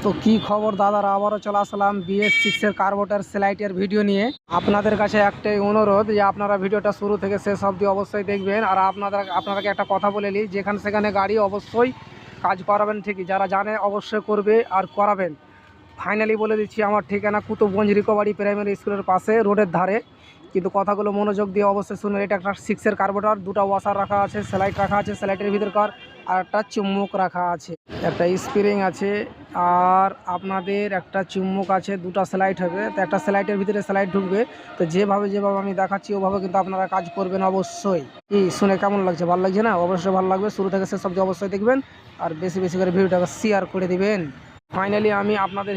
তো কি খবর দাদারা, আবারও চলে আসলাম BS6 এর কার্বোটার স্লাইটের ভিডিও নিয়ে। আপনাদের কাছে একটাই অনুরোধ যে আপনারা ভিডিওটা শুরু থেকে শেষ অবধি অবশ্যই দেখবেন। আর আপনাদেরকে একটা কথা বলে নিই, যেখানে সেখানে গাড়ি অবশ্যই কাজ করাবেন ঠিকই, যারা জানে অবশ্যই করবে আর করাবেন। ফাইনালি বলে দিচ্ছি, আমার ঠিকানা কুতুবগঞ্জ রিকভারি প্রাইমারি স্কুলের পাশে, রোডের ধারে। কিন্তু কথাগুলো মনোযোগ দিয়ে অবশ্যই শুনুন। এটা একটা 6 এর কার্বোটার, দুটো ওয়াশার রাখা আছে, স্লাইড রাখা আছে, স্লাইডের ভিতরকার আর একটা চুম্বক রাখা আছে, একটা স্প্রিং আছে, আর আপনাদের একটা চুম্বক আছে, দুটো স্লাইড হবে। তো একটা স্লাইডের ভিতরে স্লাইড ঢুকবে। তো যেভাবে আমি দেখাচ্ছি ওভাবে কিন্তু আপনারা কাজ করবেন অবশ্যই। কি শুনে কেমন লাগছে? ভালো লাগছে না? অবশ্যই ভালো লাগবে। শুরু থেকে শেষ অবধি অবশ্যই দেখবেন আর বেশি বেশি করে ভিডিওটাকে শেয়ার করে দিবেন। ফাইনালি আমি আপনাদের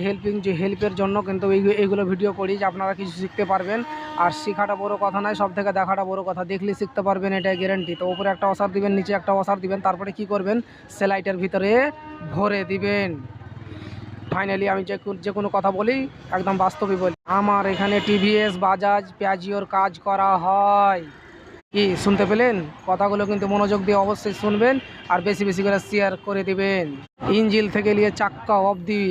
হেল্পের জন্য কিন্তু এইগুলো ভিডিও করি, যে আপনারা কিছু শিখতে পারবেন। আর শেখাটা বড় কথা নয়, সব থেকে দেখাটা বড় কথা। দেখলে শিখতে পারবেন, এটাই গ্যারান্টি। তো উপরে একটা ওয়াশার দিবেন, নিচে একটা ওয়াশার দিবেন, তারপরে কি করবেন, স্লাইডের ভিতরে ভরে দিবেন। ফাইনালি আমি যে কোনো কথা বলি একদম বাস্তবই বলি। আমার এখানে TVS, বাজাজ, পিয়াজিওর কাজ করা হয়। কি শুনতে পেলেন? কথাগুলো কিন্তু মনোযোগ দিয়ে অবশ্যই শুনবেন আর বেশি বেশি করে শেয়ার করে দিবেন। ইঞ্জিল থেকে নিয়ে চাক্কা অবধি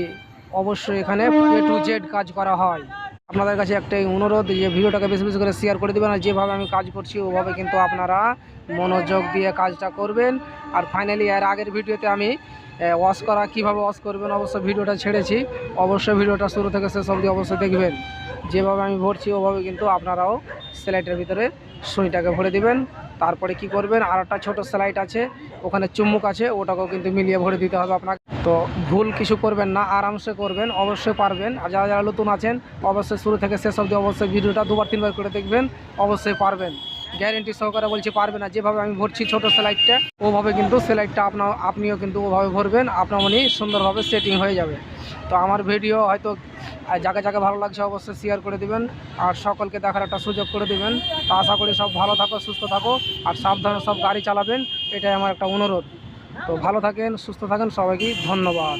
অবশ্যই এখানে A to Z কাজ করা হয়। আপনাদের কাছে একটাই অনুরোধ, যে ভিডিওটাকে বেশি বেশি করে শেয়ার করে দেবেন। আর যেভাবে আমি কাজ করছি ওভাবে কিন্তু আপনারা মনোযোগ দিয়ে কাজটা করবেন। আর ফাইনালি এর আগের ভিডিওতে আমি ওয়াশ করা কীভাবে ওয়াশ করবেন অবশ্যই ভিডিওটা ছেড়েছি। অবশ্যই ভিডিওটা শুরু থেকে শেষ অবধি অবশ্যই দেখবেন। যেভাবে আমি ভরছি ওভাবে কিন্তু আপনারাও স্লাইডের ভিতরে সুইটাকে ভরে দিবেন। তারপরে কি করবেন, আর একটা ছোটো স্লাইড আছে, ওখানে চুম্বক আছে, ওটাকেও কিন্তু মিলিয়ে ভরে দিতে হবে আপনাকে। তো ভুল কিছু করবেন না, আরামসে করবেন, অবশ্যই পারবেন। আর যারা যারা নতুন আছেন অবশ্যই শুরু থেকে শেষ অবধি অবশ্যই ভিডিওটা 2-3 বার করে দেখবেন, অবশ্যই পারবেন। গ্যারেন্টি সহকারে বলছি পারবেন। না যেভাবে আমি ভরছি ছোটো স্লাইডটা, ওভাবে কিন্তু স্লাইডটা আপনিও কিন্তু ওভাবে ভরবেন, আপনার মনে সুন্দরভাবে সেটিং হয়ে যাবে। তো আমার ভিডিও হয়তো যাকে যাকে ভালো লাগছে অবশ্যই শেয়ার করে দিবেন আর সকলকে দেখার একটা সুযোগ করে দিবেন। তো আশা করি সব ভালো থাকো, সুস্থ থাকো আর সাবধানে সব গাড়ি চালাবেন, এটাই আমার একটা অনুরোধ। তো ভালো থাকেন, সুস্থ থাকেন, সবাইকে ধন্যবাদ।